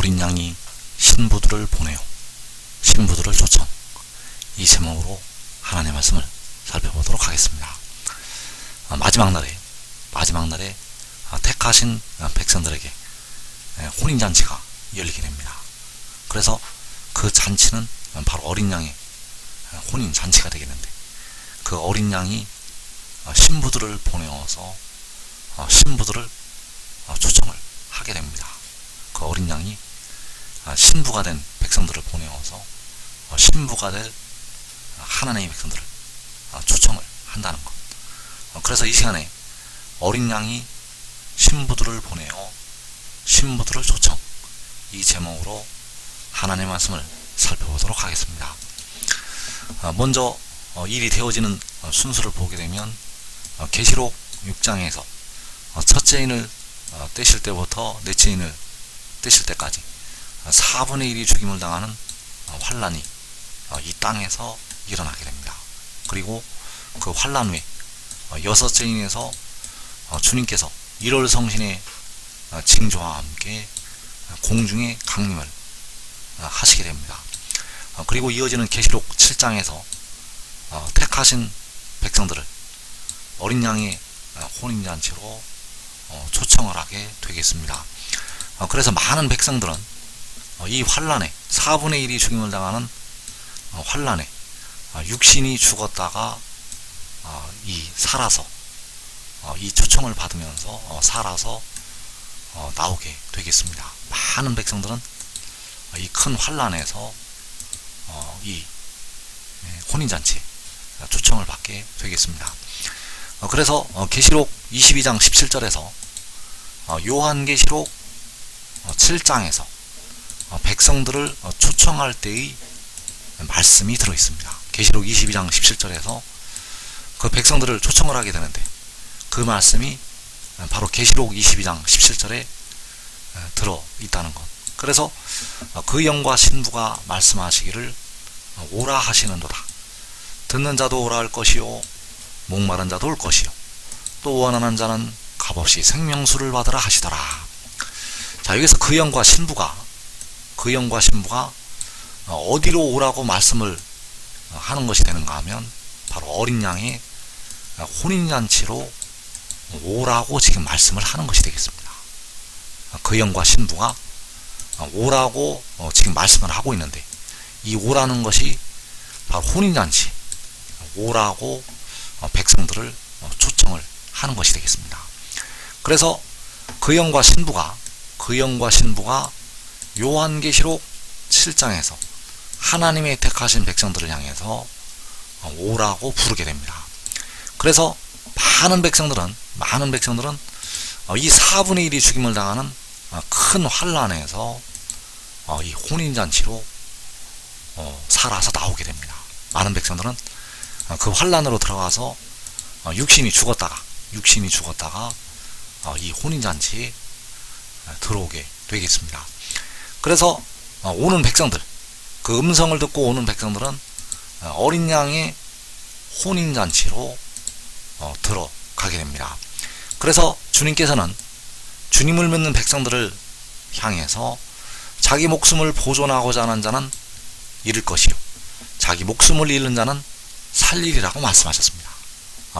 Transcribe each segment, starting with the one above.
어린 양이 신부들을 보내요. 신부들을 초청. 이 제목으로 하나님의 말씀을 살펴보도록 하겠습니다. 마지막 날에 택하신 백성들에게 혼인잔치가 열리게 됩니다. 그래서 그 잔치는 바로 어린 양의 혼인잔치가 되겠는데, 그 어린 양이 신부들을 보내어서 신부들을 초청을 하게 됩니다. 그 어린 양이 신부가 된 백성들을 보내어서 신부가 될 하나님의 백성들을 초청을 한다는 것. 그래서 이 시간에 어린 양이 신부들을 보내어 신부들을 초청, 이 제목으로 하나님의 말씀을 살펴보도록 하겠습니다. 먼저 일이 되어지는 순서를 보게 되면 계시록 6장에서 첫째 인을 떼실 때부터 넷째 인을 떼실 때까지 4분의 1이 죽임을 당하는 환란이 이 땅에서 일어나게 됩니다. 그리고 그 환란 후에 여섯째 인에서 주님께서 1월 성신의 징조와 함께 공중에 강림을 하시게 됩니다. 그리고 이어지는 계시록 7장에서 택하신 백성들을 어린 양의 혼인잔치로 초청을 하게 되겠습니다. 그래서 많은 백성들은 이 환란에 4분의 1이 죽임을 당하는 환란에 육신이 죽었다가 살아서 이 초청을 받으면서 살아서 나오게 되겠습니다. 많은 백성들은 이 큰 환란에서 이 혼인잔치 초청을 받게 되겠습니다. 그래서 계시록 22장 17절에서 요한계시록 7장에서 백성들을 초청할 때의 말씀이 들어있습니다. 계시록 22장 17절에서 그 백성들을 초청을 하게 되는데, 그 말씀이 바로 계시록 22장 17절에 들어있다는 것. 그래서 그 영과 신부가 말씀하시기를 오라 하시는도다. 듣는 자도 오라 할 것이요, 목마른 자도 올 것이요, 또 원하는 자는 값없이 생명수를 받으라 하시더라. 자, 여기서 그 영과 신부가 어디로 오라고 말씀을 하는 것이 되는가 하면 바로 어린 양의 혼인잔치로 오라고 지금 말씀을 하는 것이 되겠습니다. 그 영과 신부가 오라고 지금 말씀을 하고 있는데, 이 오라는 것이 바로 혼인잔치, 오라고 백성들을 초청을 하는 것이 되겠습니다. 그래서 그 영과 신부가 요한계시록 7장에서 하나님의 택하신 백성들을 향해서 오라고 부르게 됩니다. 그래서 많은 백성들은 이 4분의 1이 죽임을 당하는 큰 환란에서 이 혼인잔치로 살아서 나오게 됩니다. 많은 백성들은 그 환란으로 들어가서 육신이 죽었다가 이 혼인잔치에 들어오게 되겠습니다. 그래서 오는 백성들, 그 음성을 듣고 오는 백성들은 어린 양의 혼인잔치로 들어가게 됩니다. 그래서 주님께서는 주님을 믿는 백성들을 향해서 자기 목숨을 보존하고자 하는 자는 잃을 것이요, 자기 목숨을 잃는 자는 살리리라고 말씀하셨습니다.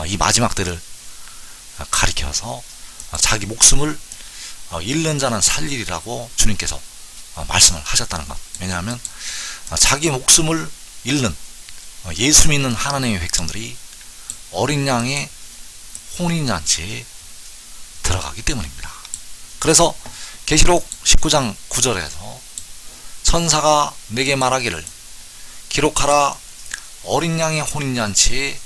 이 마지막 때를 가리켜서 자기 목숨을 잃는 자는 살리리라고 주님께서 말씀을 하셨다는 것. 왜냐하면 자기 목숨을 잃는 예수 믿는 하나님의 백성들이 어린 양의 혼인잔치에 들어가기 때문입니다. 그래서 계시록 19장 9절에서 천사가 내게 말하기를 기록하라, 어린 양의 혼인잔치에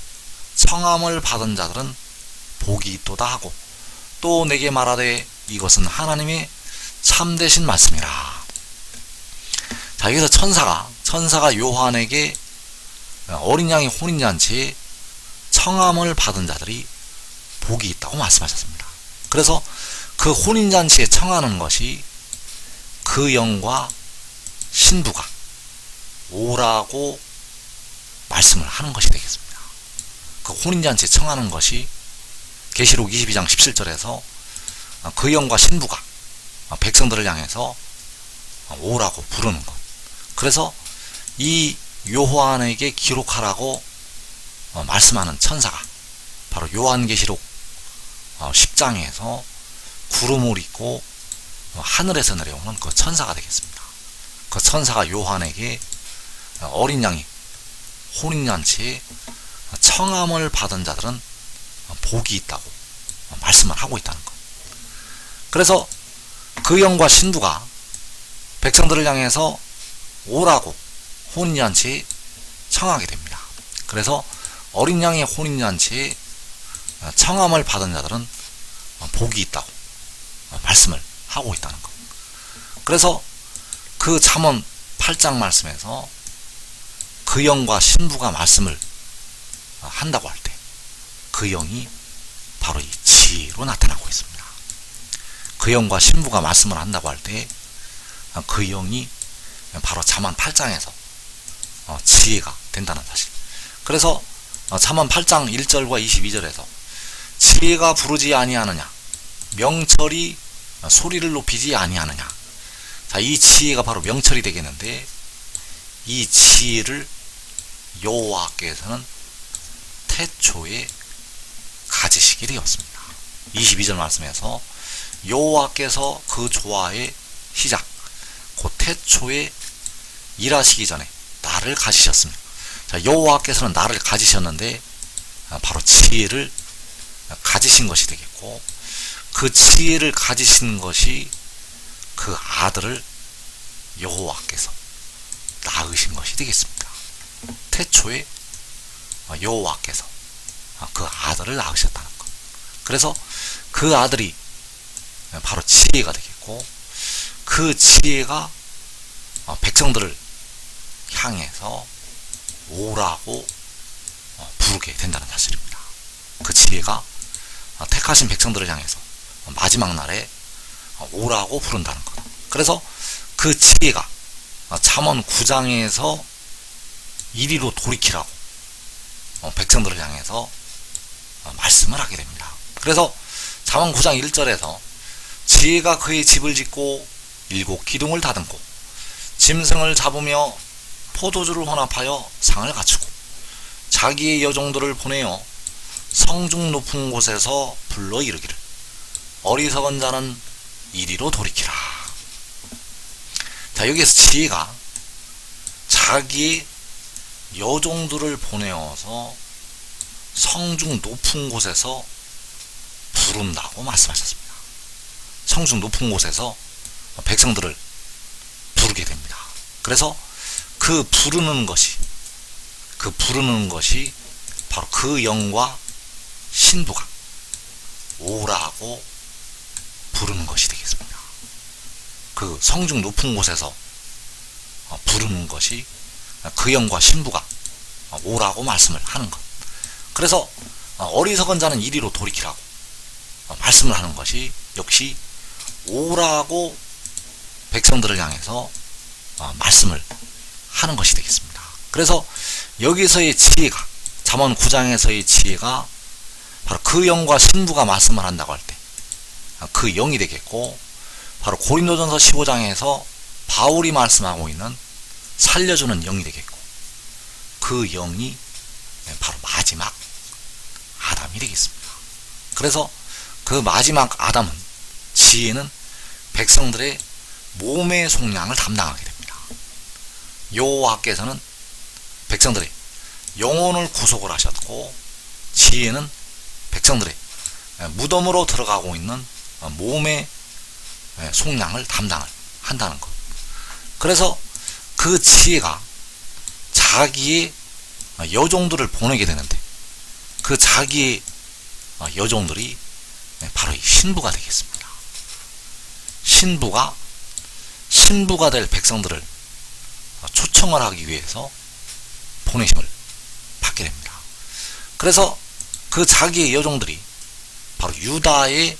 청함을 받은 자들은 복이 있도다 하고, 또 내게 말하되 이것은 하나님의 참되신 말씀이라. 자, 여기서 천사가 요한에게 어린 양의 혼인잔치에 청함을 받은 자들이 복이 있다고 말씀하셨습니다. 그래서 그 혼인잔치에 청하는 것이 그 영과 신부가 오라고 말씀을 하는 것이 되겠습니다. 그 혼인잔치에 청하는 것이 계시록 22장 17절에서 그 영과 신부가 백성들을 향해서 오라고 부르는 것. 그래서 이 요한에게 기록하라고 말씀하는 천사가 바로 요한계시록 10장에서 구름을 입고 하늘에서 내려오는 그 천사가 되겠습니다. 그 천사가 요한에게 어린 양이 혼인잔치에 청함을 받은 자들은 복이 있다고 말씀을 하고 있다는 것. 그래서 그 영과 신부가 백성들을 향해서 오라고 혼인잔치에 청하게 됩니다. 그래서 어린 양의 혼인잔치에 청함을 받은 자들은 복이 있다고 말씀을 하고 있다는 것. 그래서 그 잠언 8장 말씀에서 그 영과 신부가 말씀을 한다고 할 때 그 영이 바로 이 지혜로 나타나고 있습니다. 그 영과 신부가 말씀을 한다고 할 때 그 영이 바로 잠언 8장에서 지혜가 된다는 사실. 그래서 잠언 8장 1절과 22절에서 지혜가 부르지 아니하느냐, 명철이 소리를 높이지 아니하느냐. 자, 이 지혜가 바로 명철이 되겠는데, 이 지혜를 여호와께서는 태초에 가지시게 되었습니다. 22절 말씀에서 여호와께서 그 조화의 시작, 곧 태초에 일하시기 전에 나를 가지셨습니다. 자, 여호와께서는 나를 가지셨는데 바로 지혜를 가지신 것이 되겠고, 그 지혜를 가지신 것이 그 아들을 여호와께서 낳으신 것이 되겠습니다. 태초에 여호와께서 그 아들을 낳으셨다는 것. 그래서 그 아들이 바로 지혜가 되겠고, 그 지혜가 백성들을 향해서 오라고 부르게 된다는 사실입니다. 그 지혜가 택하신 백성들을 향해서 마지막 날에 오라고 부른다는 것. 그래서 그 지혜가 잠언 9장에서 이리로 돌이키라고 백성들을 향해서 말씀을 하게 됩니다. 그래서 잠언 9장 1절에서 지혜가 그의 집을 짓고 7 기둥을 다듬고 짐승을 잡으며 포도주를 혼합하여 상을 갖추고 자기의 여종들을 보내어 성중 높은 곳에서 불러 이르기를 어리석은 자는 이리로 돌이키라. 자, 여기에서 지혜가 자기의 여종들을 보내어서 성중 높은 곳에서 부른다고 말씀하셨습니다. 성중 높은 곳에서 백성들을 부르게 됩니다. 그래서 그 부르는 것이 바로 그 영과 신부가 오라고 부르는 것이 되겠습니다. 그 성중 높은 곳에서 부르는 것이 그 영과 신부가 오라고 말씀을 하는 것. 그래서 어리석은 자는 이리로 돌이키라고 말씀을 하는 것이 역시 오라고 백성들을 향해서 말씀을 하는 것이 되겠습니다. 그래서 여기서의 지혜가, 잠언 9장에서의 지혜가 바로 그 영과 신부가 말씀을 한다고 할 때 그 영이 되겠고, 바로 고린도전서 15장에서 바울이 말씀하고 있는 살려주는 영이 되겠고, 그 영이 바로 마지막 아담이 되겠습니다. 그래서 그 마지막 아담은, 지혜는 백성들의 몸의 속량을 담당하게 됩니다. 여호와께서는 백성들의 영혼을 구속을 하셨고, 지혜는 백성들의 무덤으로 들어가고 있는 몸의 속량을 담당을 한다는 것. 그래서 그 지혜가 자기의 여종들을 보내게 되는데, 그 자기의 여종들이 바로 이 신부가 되겠습니다. 신부가 될 백성들을 초청을 하기 위해서 보내심을 받게 됩니다. 그래서 그 자기의 여종들이 바로 유다의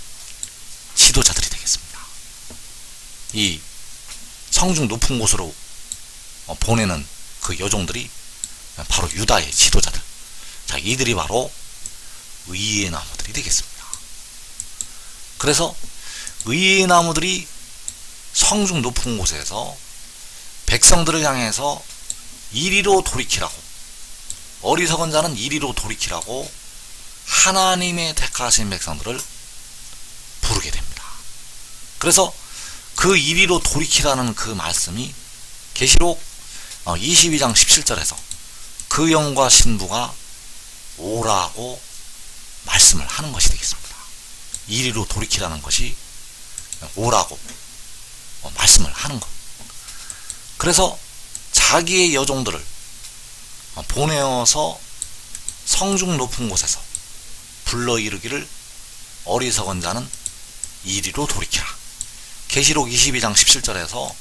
지도자들이 되겠습니다. 이 성중 높은 곳으로 보내는 그 여종들이 바로 유다의 지도자들. 자, 이들이 바로 의의 나무들이 되겠습니다. 그래서 의의 나무들이 성중 높은 곳에서 백성들을 향해서 이리로 돌이키라고, 어리석은 자는 이리로 돌이키라고 하나님의 택하신 백성들을 부르게 됩니다. 그래서 그 이리로 돌이키라는 그 말씀이 계시록 22장 17절에서 그 영과 신부가 오라고 말씀을 하는 것이 되겠습니다. 이리로 돌이키라는 것이 오라고 말씀을 하는 것. 그래서 자기의 여종들을 보내어서 성중 높은 곳에서 불러 이르기를 어리석은 자는 이리로 돌이키라. 계시록 22장 17절에서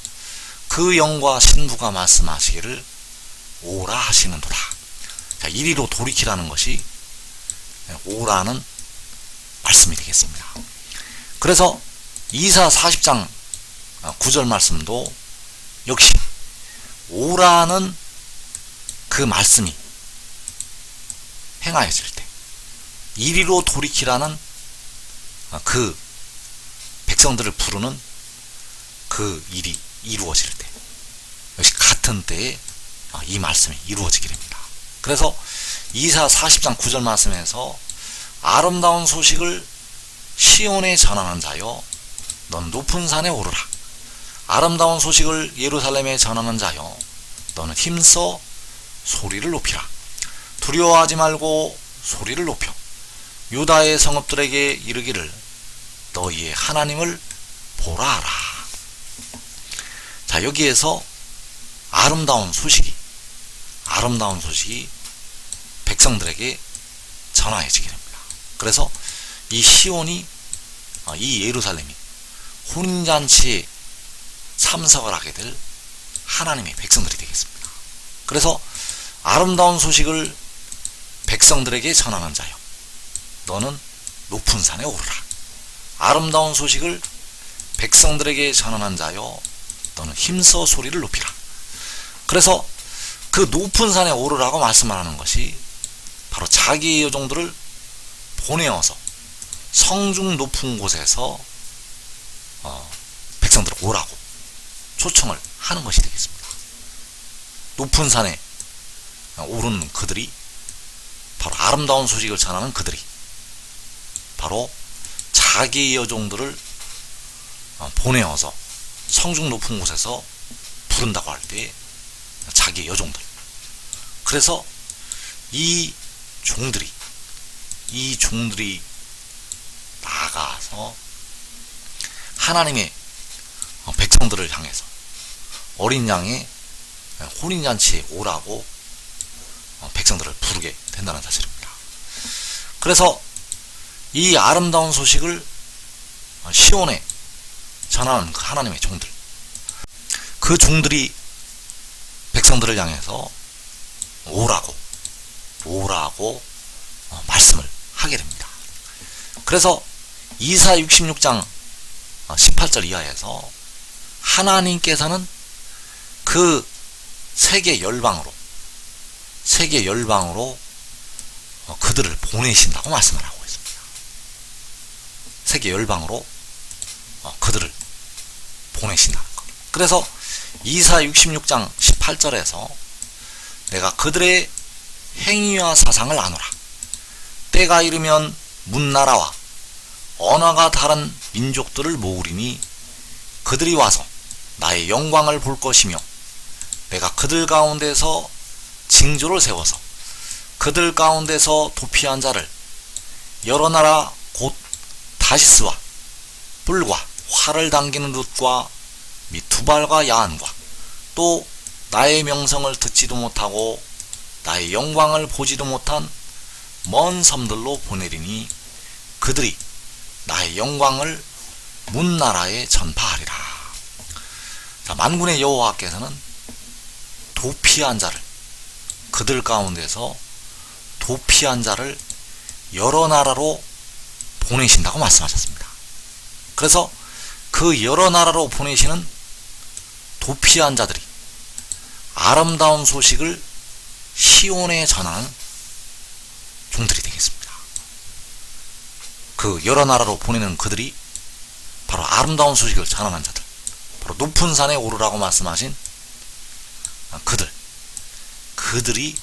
그 영과 신부가 말씀하시기를 오라 하시는도다. 자, 이리로 돌이키라는 것이 오라는 말씀이 되겠습니다. 그래서 이사 40장 9절 말씀도 역시 오라는 그 말씀이 행하여질 때, 이리로 돌이키라는 그 백성들을 부르는 그 일이 이루어질 때, 역시 같은 때에 이 말씀이 이루어지게 됩니다. 그래서 이사 40장 9절 말씀에서 아름다운 소식을 시온에 전하는 자여 넌 높은 산에 오르라. 아름다운 소식을 예루살렘에 전하는 자여 너는 힘써 소리를 높이라. 두려워하지 말고 소리를 높여 유다의 성읍들에게 이르기를 너희의 하나님을 보라 하라. 자, 여기에서 아름다운 소식이 백성들에게 전하여지게 됩니다. 그래서 이 시온이, 이 예루살렘이 혼인잔치에 참석을 하게 될 하나님의 백성들이 되겠습니다. 그래서 아름다운 소식을 백성들에게 전하는 자여 너는 높은 산에 오르라. 아름다운 소식을 백성들에게 전하는 자여 너는 힘써 소리를 높이라. 그래서 그 높은 산에 오르라고 말씀하는 것이 바로 자기의 여종들을 보내어서 성중 높은 곳에서 백성들을 오라고 초청을 하는 것이 되겠습니다. 높은 산에 오르는 그들이, 바로 아름다운 소식을 전하는 그들이 바로 자기의 여종들을 보내어서 성중 높은 곳에서 부른다고 할 때 자기의 여종들, 그래서 이 종들이 나아가서 하나님의 백성들을 향해서 어린 양의 혼인잔치에 오라고 백성들을 부르게 된다는 사실입니다. 그래서 이 아름다운 소식을 시온에 전하는 그 하나님의 종들, 그 종들이 백성들을 향해서 오라고 말씀을 하게 됩니다. 그래서 이사 66장 18절 이하에서 하나님께서는 그 세계 열방으로 그들을 보내신다고 말씀을 하고 있습니다. 세계 열방으로 그들을 보내신다는 것. 그래서 이사 66장 18절에서 내가 그들의 행위와 사상을 아노라. 때가 이르면 문나라와 언어가 다른 민족들을 모으리니 그들이 와서 나의 영광을 볼 것이며 내가 그들 가운데서 징조를 세워서 그들 가운데서 도피한 자를 여러 나라 곧 다시스와 뿔과 활을 당기는 룻과 및 두발과 야한과 또 나의 명성을 듣지도 못하고 나의 영광을 보지도 못한 먼 섬들로 보내리니 그들이 나의 영광을 문나라에 전파하리라. 자, 만군의 여호와께서는 도피한 자를, 그들 가운데서 도피한 자를 여러 나라로 보내신다고 말씀하셨습니다. 그래서 그 여러 나라로 보내시는 도피한 자들이 아름다운 소식을 시온에 전하는 종들이 되겠습니다. 그 여러 나라로 보내는 그들이 바로 아름다운 소식을 전하는 자들, 바로 높은 산에 오르라고 말씀하신 그들이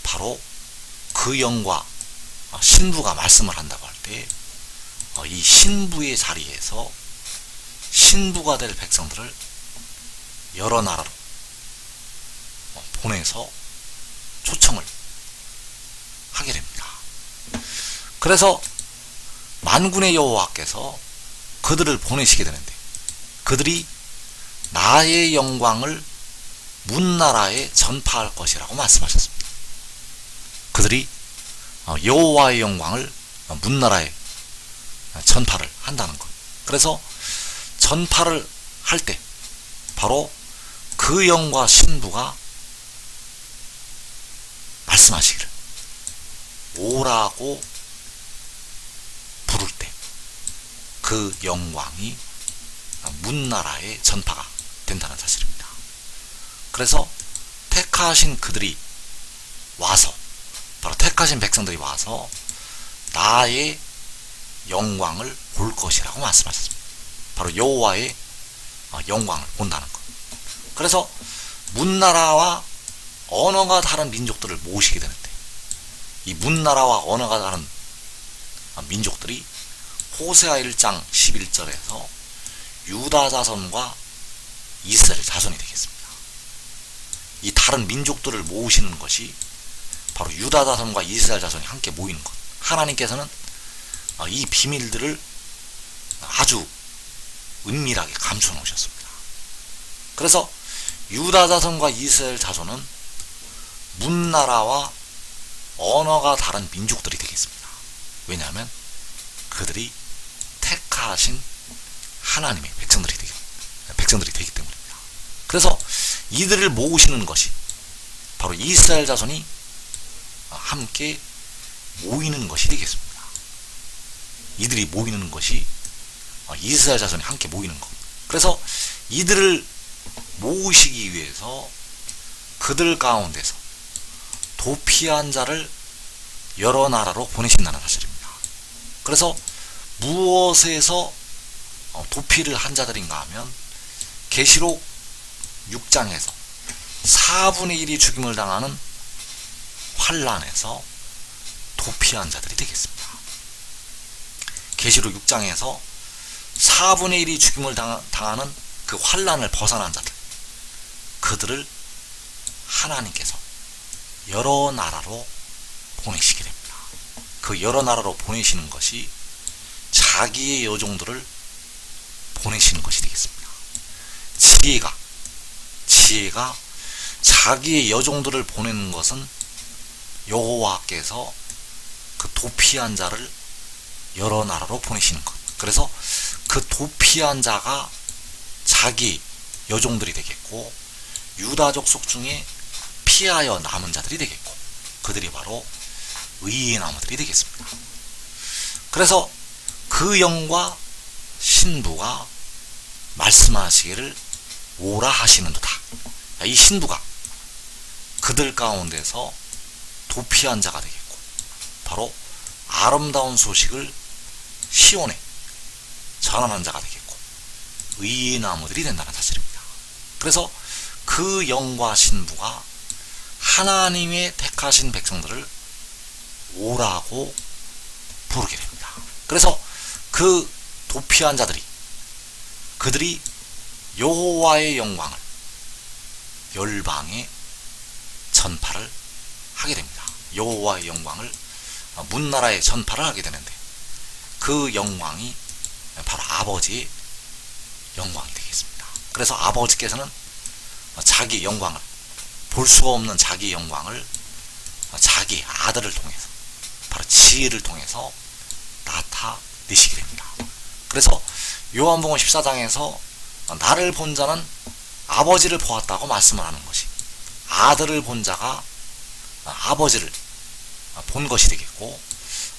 바로 그 영과 신부가 말씀을 한다고 할 때 이 신부의 자리에서 신부가 될 백성들을 여러 나라로 보내서 초청을 하게 됩니다. 그래서 만군의 여호와께서 그들을 보내시게 되는데 그들이 나의 영광을 문나라에 전파할 것이라고 말씀하셨습니다. 그들이 여호와의 영광을 문나라에 전파를 한다는 것. 그래서 전파를 할 때 바로 그 영과 신부가 말씀하시기를 오라고 부를 때 그 영광이 문나라에 전파가 된다는 사실입니다. 그래서 택하신 그들이 와서 바로 택하신 백성들이 와서 나의 영광을 볼 것이라고 말씀하셨습니다. 바로 여호와의 영광을 본다는 것. 그래서 문나라와 언어가 다른 민족들을 모시게 되는데 이 문나라와 언어가 다른 민족들이 호세아 1장 11절에서 유다 자손과 이스라엘 자손이 되겠습니다. 이 다른 민족들을 모으시는 것이 바로 유다 자손과 이스라엘 자손이 함께 모이는 것. 하나님께서는 이 비밀들을 아주 은밀하게 감춰 놓으셨습니다. 그래서 유다 자손과 이스라엘 자손은 문나라와 언어가 다른 민족들이 되겠습니다. 왜냐하면 그들이 택하신 하나님의 백성들이 되기 때문입니다. 그래서 이들을 모으시는 것이 바로 이스라엘 자손이 함께 모이는 것이 되겠습니다. 이들이 모이는 것이 이스라엘 자손이 함께 모이는 것. 그래서 이들을 모으시기 위해서 그들 가운데서 도피한 자를 여러 나라로 보내신다는 사실입니다. 그래서 무엇에서 도피를 한 자들인가 하면 계시록 6장에서 4분의 1이 죽임을 당하는 환란에서 도피한 자들이 되겠습니다. 계시록 6장에서 4분의 1이 죽임을 당하는 그 환란을 벗어난 자들, 그들을 하나님께서 여러 나라로 보내시게 됩니다. 그 여러 나라로 보내시는 것이 자기의 여종들을 보내시는 것이 되겠습니다. 지혜가 자기의 여종들을 보내는 것은 여호와께서 그 도피한 자를 여러 나라로 보내시는 것. 그래서 그 도피한 자가 자기 여종들이 되겠고 유다족 속 중에 피하여 남은 자들이 되겠고 그들이 바로 의의 나무들이 되겠습니다. 그래서 그 영과 신부가 말씀하시기를 오라 하시는도다. 이 신부가 그들 가운데서 도피한 자가 되겠고 바로 아름다운 소식을 시온에 전하는 자가 되겠고 의의 나무들이 된다는 사실입니다. 그래서 그 영과 신부가 하나님의 택하신 백성들을 오라고 부르게 됩니다. 그래서 그 도피한 자들이 그들이 여호와의 영광을 열방에 전파를 하게 됩니다. 여호와의 영광을 문나라에 전파를 하게 되는데 그 영광이 바로 아버지의 영광이 되겠습니다. 그래서 아버지께서는 자기 영광을 볼 수가 없는 자기 영광을 자기 아들을 통해서 바로 지혜를 통해서 나타내시게 됩니다. 그래서 요한복음 14장에서 나를 본 자는 아버지를 보았다고 말씀을 하는 것이 아들을 본 자가 아버지를 본 것이 되겠고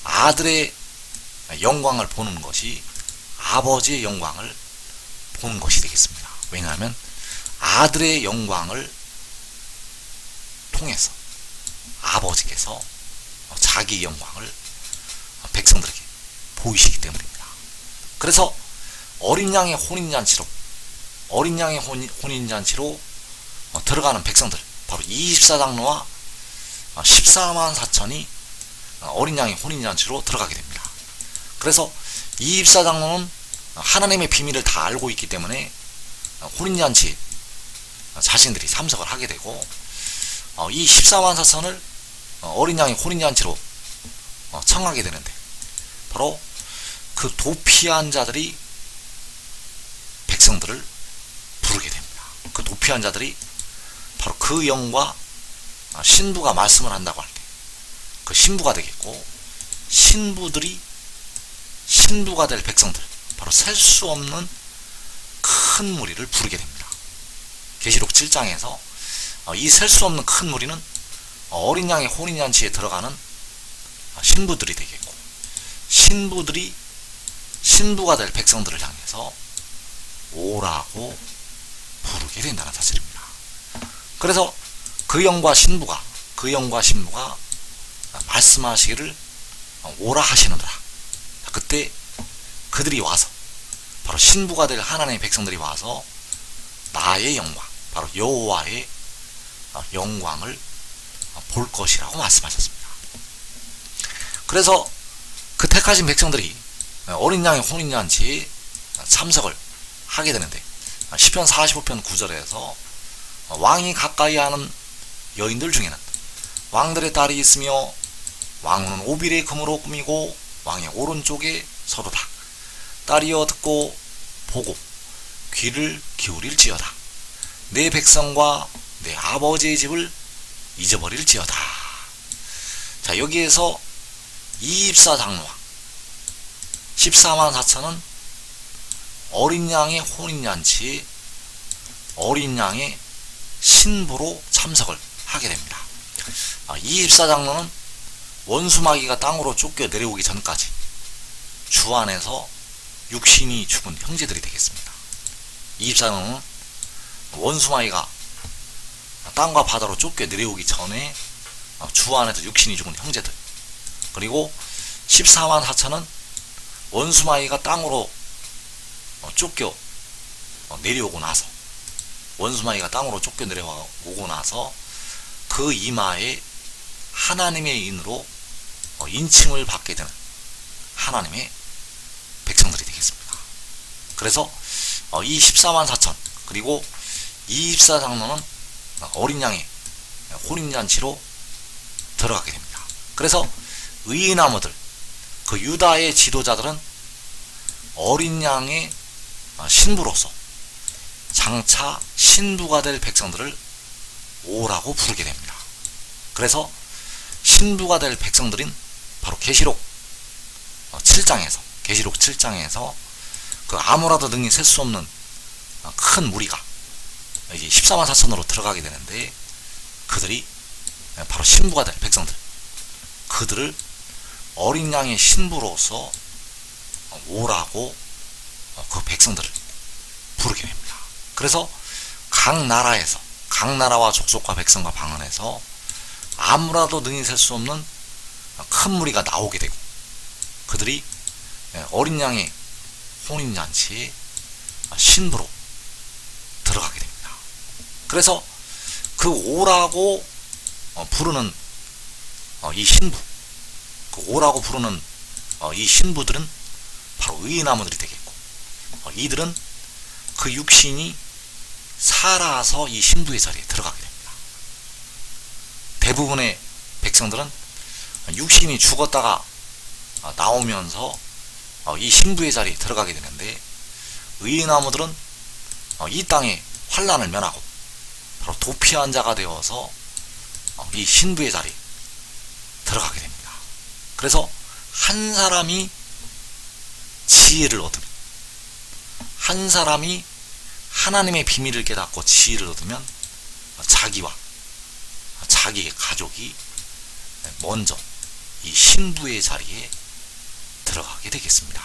아들의 영광을 보는 것이 아버지의 영광을 보는 것이 되겠습니다. 왜냐하면 아들의 영광을 통해서 아버지께서 자기 영광을 백성들에게 보이시기 때문입니다. 그래서 어린 양의 혼인잔치로 어린 양의 혼인잔치로 들어가는 백성들, 바로 24장로와 14만 4천이 어린 양의 혼인잔치로 들어가게 됩니다. 그래서 24장로는 하나님의 비밀을 다 알고 있기 때문에 혼인잔치 자신들이 참석을 하게 되고, 이 14만 4천을 어린 양의 혼인잔치로 청하게 되는데, 바로 그 도피한 자들이 백성들을 부르게 됩니다. 그 도피한 자들이 바로 그 영과 신부가 말씀을 한다고 할 때 그 신부가 되겠고, 신부들이 신부가 될 백성들, 바로 셀 수 없는 큰 무리를 부르게 됩니다. 계시록 7장에서 이 셀 수 없는 큰 무리는 어린 양의 혼인잔치에 들어가는 신부들이 되겠고, 신부들이 신부가 될 백성들을 향해서 오라고 부르게 된다는 사실입니다. 그래서 그 영과 신부가 말씀하시기를 오라 하시느라, 그때 그들이 와서, 바로 신부가 될 하나님의 백성들이 와서 나의 영광, 바로 여호와의 영광을 볼 것이라고 말씀하셨습니다. 그래서 그 택하신 백성들이 어린 양의 혼인잔치에 참석을 하게 되는데, 시편 45편 9절에서 왕이 가까이 하는 여인들 중에는 왕들의 딸이 있으며 왕후는 오빌의 금으로 꾸미고 왕의 오른쪽에 서로다. 딸이여 듣고 보고 귀를 기울일지어다. 내 백성과 내 아버지의 집을 잊어버릴지어다. 자, 여기에서 24장로와 14만 4천은 어린 양의 혼인잔치에 어린 양의 신부로 참석을 하게 됩니다. 24장로는 원수마귀가 땅으로 쫓겨 내려오기 전까지 주 안에서 육신이 죽은 형제들이 되겠습니다. 24장로는 원수마귀가 땅과 바다로 쫓겨 내려오기 전에 주 안에서 육신이 죽은 형제들, 그리고 14만 4천은 원수마귀가 땅으로 쫓겨 내려오고 나서, 원수마귀가 땅으로 쫓겨 내려오고 나서 그 이마에 하나님의 인으로 인침을 받게 되는 하나님의 백성들이 되겠습니다. 그래서 이 14만 4천 그리고 24장로는 어린 양의 혼인잔치로 들어가게 됩니다. 그래서 의인나무들, 그 유다의 지도자들은 어린 양의 신부로서 장차 신부가 될 백성들을 오라고 부르게 됩니다. 그래서 신부가 될 백성들인 바로 계시록 7장에서 그 아무라도 능히 셀 수 없는 큰 무리가 이제 14만 4천으로 들어가게 되는데, 그들이 바로 신부가 될 백성들, 그들을 어린 양의 신부로서 오라고 그 백성들을 부르게 됩니다. 그래서 각 나라와 족속과 백성과 방언에서 아무라도 능히 셀 수 없는 큰 무리가 나오게 되고, 그들이 어린 양의 혼인잔치에 신부로 들어가게 됩니다. 그래서 그 오라고 부르는 이 신부, 그 오라고 부르는 이 신부들은 바로 의인나무들이 되겠고, 이들은 그 육신이 살아서 이 신부의 자리에 들어가게 됩니다. 대부분의 백성들은 육신이 죽었다가 나오면서 이 신부의 자리에 들어가게 되는데, 의인나무들은 이 땅에 환난을 면하고 바로 도피한 자가 되어서 이 신부의 자리에 들어가게 됩니다. 그래서 한 사람이 지혜를 얻으면, 한 사람이 하나님의 비밀을 깨닫고 지혜를 얻으면 자기와 자기의 가족이 먼저 이 신부의 자리에 들어가게 되겠습니다.